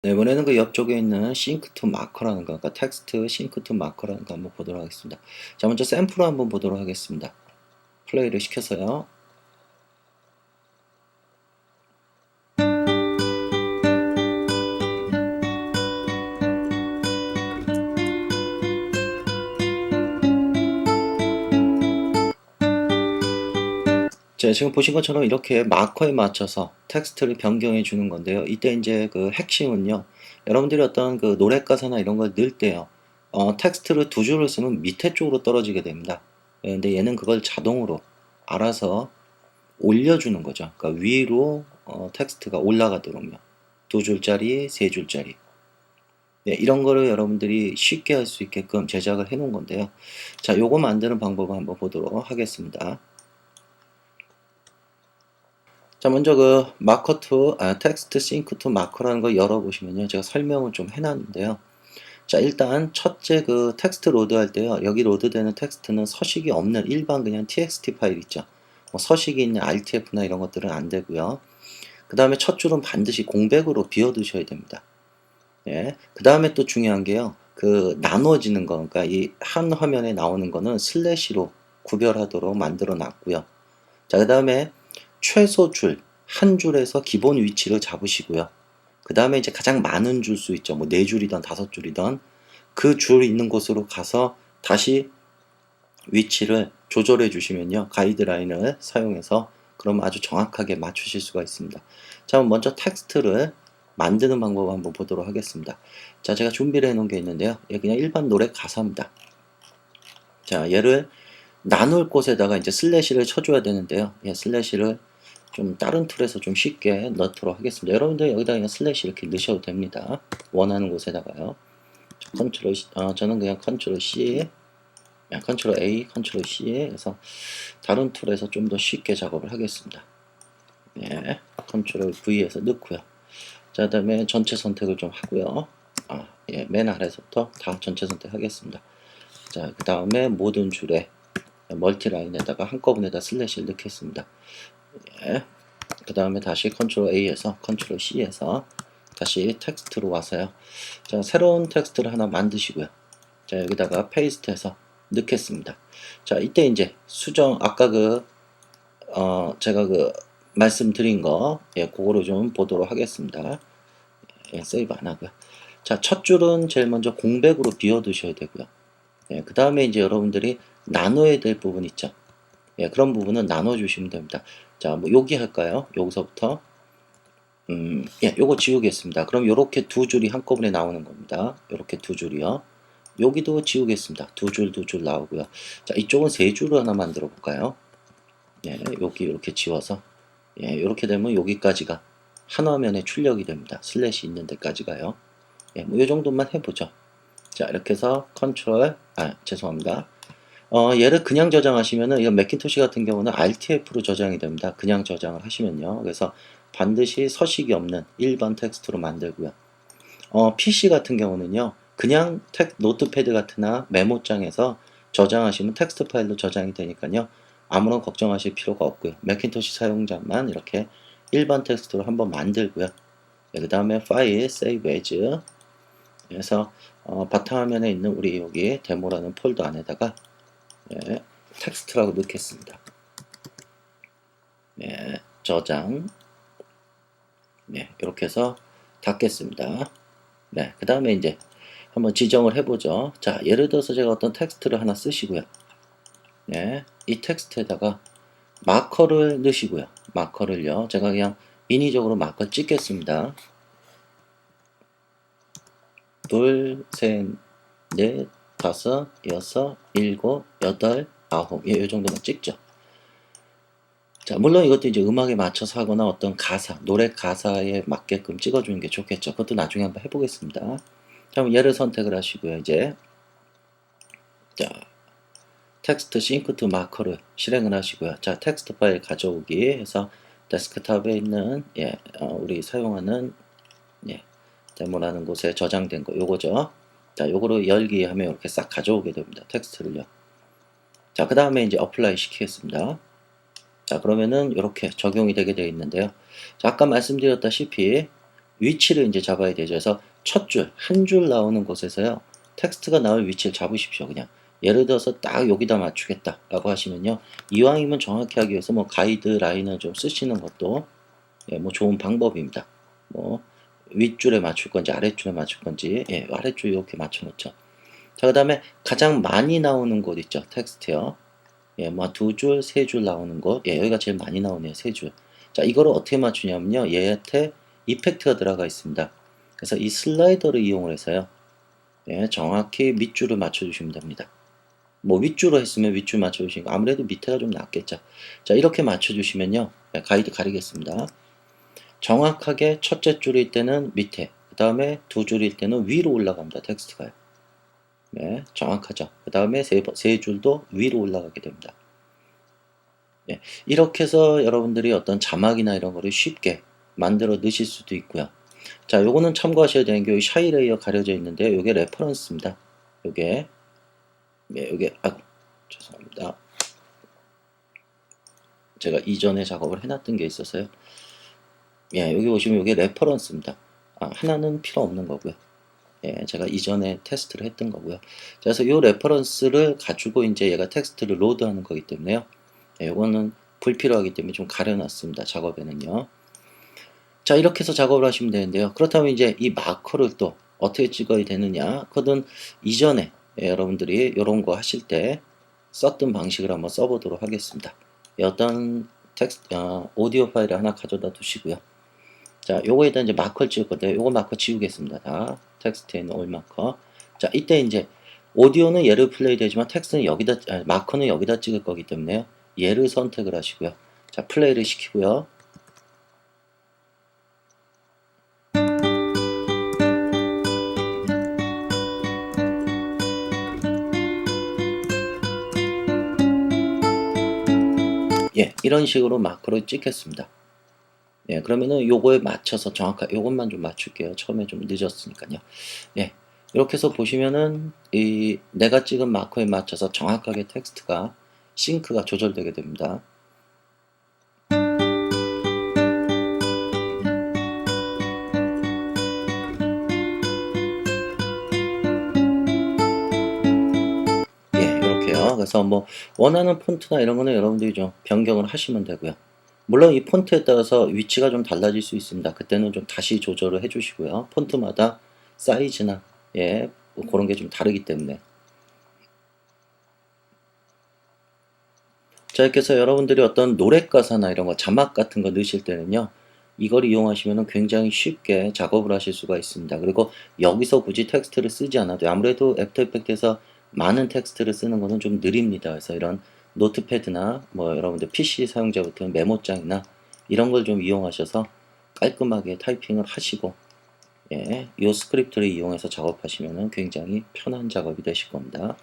네, 이번에는 그 옆쪽에 있는 싱크 투 마커라는 거, 그러니까 텍스트 싱크 투 마커라는 거 한번 보도록 하겠습니다. 자, 먼저 샘플을 한번 보도록 하겠습니다. 플레이를 시켜서요. 자, 지금 보신 것처럼 이렇게 마커에 맞춰서 텍스트를 변경해 주는 건데요. 이때 이제 그 핵심은요. 여러분들이 어떤 그 노래 가사나 이런 걸 넣을 때요. 텍스트를 두 줄을 쓰면 밑에 쪽으로 떨어지게 됩니다. 근데 얘는 그걸 자동으로 알아서 올려주는 거죠. 그러니까 위로 텍스트가 올라가도록요. 두 줄짜리, 세 줄짜리. 네, 이런 거를 여러분들이 쉽게 할 수 있게끔 제작을 해 놓은 건데요. 자, 요거 만드는 방법을 한번 보도록 하겠습니다. 자, 먼저 그 마커 투 텍스트 싱크 투 마커라는 거 열어보시면요. 제가 설명을 좀 해놨는데요. 자, 일단 첫째 그 텍스트 로드할 때요. 여기 로드되는 텍스트는 서식이 없는 일반 그냥 txt 파일 있죠. 뭐 서식이 있는 rtf나 이런 것들은 안 되고요. 그 다음에 첫 줄은 반드시 공백으로 비워두셔야 됩니다. 예. 그 다음에 또 중요한 게요. 그 나눠지는 거, 그러니까 이 한 화면에 나오는 거는 슬래시로 구별하도록 만들어 놨고요. 자, 그 다음에 최소 줄, 한 줄에서 기본 위치를 잡으시고요. 그 다음에 이제 가장 많은 줄 수 있죠. 뭐 4줄이든 5줄이든 그 줄 있는 곳으로 가서 다시 위치를 조절해 주시면요. 가이드라인을 사용해서 그럼 아주 정확하게 맞추실 수가 있습니다. 자, 먼저 텍스트를 만드는 방법 한번 보도록 하겠습니다. 자, 제가 준비를 해 놓은 게 있는데요. 그냥 일반 노래 가사입니다. 자, 얘를 나눌 곳에다가 이제 슬래시를 쳐줘야 되는데요. 예, 슬래시를 좀 다른 툴에서 좀 쉽게 넣도록 하겠습니다. 여러분들 여기다 그냥 슬래시 이렇게 넣으셔도 됩니다. 원하는 곳에다가요. 저는 그냥 컨트롤 C, 컨트롤 A, 컨트롤 C 해서 다른 툴에서 좀 더 쉽게 작업을 하겠습니다. 예, 컨트롤 V에서 넣고요. 자, 그 다음에 전체 선택을 좀 하고요. 예, 맨 아래서부터 다 전체 선택하겠습니다. 자, 그 다음에 모든 줄에 멀티라인에다가 한꺼번에다 슬래시를 넣겠습니다. 예, 그 다음에 다시 컨트롤 A에서 컨트롤 C에서 다시 텍스트로 와서요. 자, 새로운 텍스트를 하나 만드시고요. 자, 여기다가 페이스트해서 넣겠습니다. 자, 이때 이제 수정, 아까 제가 말씀드린 거, 예, 그거로 좀 보도록 하겠습니다. 예, 세이브 안 하고요. 자, 첫 줄은 제일 먼저 공백으로 비워두셔야 되고요. 예, 그 다음에 이제 여러분들이 나눠야 될 부분 있죠. 예, 그런 부분은 나눠주시면 됩니다. 자, 뭐 여기 할까요? 여기서부터 예, 요거 지우겠습니다. 그럼 요렇게 두 줄이 한꺼번에 나오는 겁니다. 요렇게 두 줄이요. 여기도 지우겠습니다. 두 줄 나오고요. 자, 이쪽은 세 줄을 하나 만들어 볼까요? 예, 여기 이렇게 지워서 예, 이렇게 되면 여기까지가 한 화면에 출력이 됩니다. 슬래시 있는 데까지가요. 예, 뭐 이 정도만 해보죠. 자, 이렇게 해서 컨트롤, 죄송합니다. 얘를 그냥 저장하시면은, 이거 매킨토시 같은 경우는 RTF로 저장이 됩니다. 그냥 저장을 하시면요. 그래서 반드시 서식이 없는 일반 텍스트로 만들고요. PC 같은 경우는요. 그냥 노트패드 같으나 메모장에서 저장하시면 텍스트 파일로 저장이 되니까요. 아무런 걱정하실 필요가 없고요. 매킨토시 사용자만 이렇게 일반 텍스트로 한번 만들고요. 그 다음에 파일, save as 그래서 바탕화면에 있는 우리 여기 데모라는 폴더 안에다가 예, 텍스트라고 넣겠습니다. 예, 저장 네, 이렇게 해서 닫겠습니다. 네, 그 다음에 이제 한번 지정을 해보죠. 자, 예를 들어서 제가 어떤 텍스트를 하나 쓰시고요. 네, 이 텍스트에다가 마커를 넣으시고요. 마커를요. 제가 그냥 인위적으로 마커 찍겠습니다. 둘, 셋, 넷, 다섯, 여섯, 일곱, 여덟, 아홉. 예, 이 정도만 찍죠. 자, 물론 이것도 이제 음악에 맞춰서 하거나 어떤 가사, 노래 가사에 맞게끔 찍어주는 게 좋겠죠. 그것도 나중에 한번 해보겠습니다. 자, 그럼 얘를 선택을 하시고요. 이제, 자, 텍스트 싱크 투 마커를 실행을 하시고요. 자, 텍스트 파일 가져오기 해서 데스크탑에 있는, 예, 우리 사용하는, 예, 데모라는 곳에 저장된 거, 요거죠. 자, 요거로 열기 하면 이렇게 싹 가져오게 됩니다. 텍스트를요. 자, 그 다음에 이제 어플라이 시키겠습니다. 자, 그러면은 이렇게 적용이 되게 되어 있는데요. 자, 아까 말씀드렸다시피 위치를 이제 잡아야 되죠. 그래서 첫 줄, 한 줄 나오는 곳에서요. 텍스트가 나올 위치를 잡으십시오. 그냥. 예를 들어서 딱 여기다 맞추겠다 라고 하시면요. 이왕이면 정확히 하기 위해서 뭐 가이드라인을 좀 쓰시는 것도 예, 뭐 좋은 방법입니다. 뭐 윗줄에 맞출 건지 아랫줄에 맞출 건지 예, 아랫줄 이렇게 맞춰 놓죠. 자, 그 다음에 가장 많이 나오는 곳 있죠. 텍스트요. 예, 뭐 두 줄, 세 줄 나오는 곳. 예, 여기가 제일 많이 나오네요. 세 줄. 자, 이거를 어떻게 맞추냐면요. 얘한테 이펙트가 들어가 있습니다. 그래서 이 슬라이더를 이용을 해서요. 예, 정확히 밑줄을 맞춰주시면 됩니다. 뭐 윗줄로 했으면 윗줄 맞춰주시니까 아무래도 밑에가 좀 낫겠죠. 자, 이렇게 맞춰주시면요. 예, 가이드 가리겠습니다. 정확하게 첫째 줄일 때는 밑에, 그 다음에 두 줄일 때는 위로 올라갑니다. 텍스트가요. 네, 정확하죠. 그 다음에 세 줄도 위로 올라가게 됩니다. 네, 이렇게 해서 여러분들이 어떤 자막이나 이런 거를 쉽게 만들어 넣으실 수도 있고요. 자, 요거는 참고하셔야 되는 게 샤이 레이어 가려져 있는데 요게 레퍼런스입니다. 요게 네, 요게 죄송합니다. 제가 이전에 작업을 해놨던 게 있어서요. 예, 여기 보시면 요게 레퍼런스입니다. 하나는 필요 없는 거고요. 예, 제가 이전에 테스트를 했던 거고요. 그래서 이 레퍼런스를 가지고 이제 얘가 텍스트를 로드하는 거기 때문에요. 예, 이거는 불필요하기 때문에 좀 가려놨습니다. 작업에는요. 자, 이렇게 해서 작업을 하시면 되는데요. 그렇다면 이제 이 마커를 또 어떻게 찍어야 되느냐? 그건 이전에 예, 여러분들이 이런 거 하실 때 썼던 방식을 한번 써보도록 하겠습니다. 예, 어떤 오디오 파일을 하나 가져다 두시고요. 자, 요거에다 이제 마커를 찍을 건데, 요거 마커 지우겠습니다. 다 텍스트에 있는 올 마커. 자, 이때 이제 오디오는 얘를 플레이 되지만 텍스트는 여기다, 마커는 여기다 찍을 거기 때문에요. 얘를 선택을 하시고요. 자, 플레이를 시키고요. 예, 이런 식으로 마커를 찍겠습니다. 예, 그러면은 요거에 맞춰서 정확하게 요것만 좀 맞출게요. 처음에 좀 늦었으니까요. 예, 이렇게 해서 보시면은 이 내가 찍은 마커에 맞춰서 정확하게 텍스트가 싱크가 조절되게 됩니다. 예, 이렇게요. 그래서 뭐 원하는 폰트나 이런 거는 여러분들이 좀 변경을 하시면 되고요. 물론 이 폰트에 따라서 위치가 좀 달라질 수 있습니다. 그때는 좀 다시 조절을 해주시고요. 폰트마다 사이즈나 예, 뭐 그런 게 좀 다르기 때문에. 자, 이렇게 해서 여러분들이 어떤 노래 가사나 이런 거 자막 같은 거 넣으실 때는요. 이걸 이용하시면 굉장히 쉽게 작업을 하실 수가 있습니다. 그리고 여기서 굳이 텍스트를 쓰지 않아도 아무래도 애프터 이펙트에서 많은 텍스트를 쓰는 거는 좀 느립니다. 그래서 이런 노트패드나 뭐 여러분들 PC 사용자부터는 메모장이나 이런 걸 좀 이용하셔서 깔끔하게 타이핑을 하시고 예, 이 스크립트를 이용해서 작업하시면 굉장히 편한 작업이 되실 겁니다.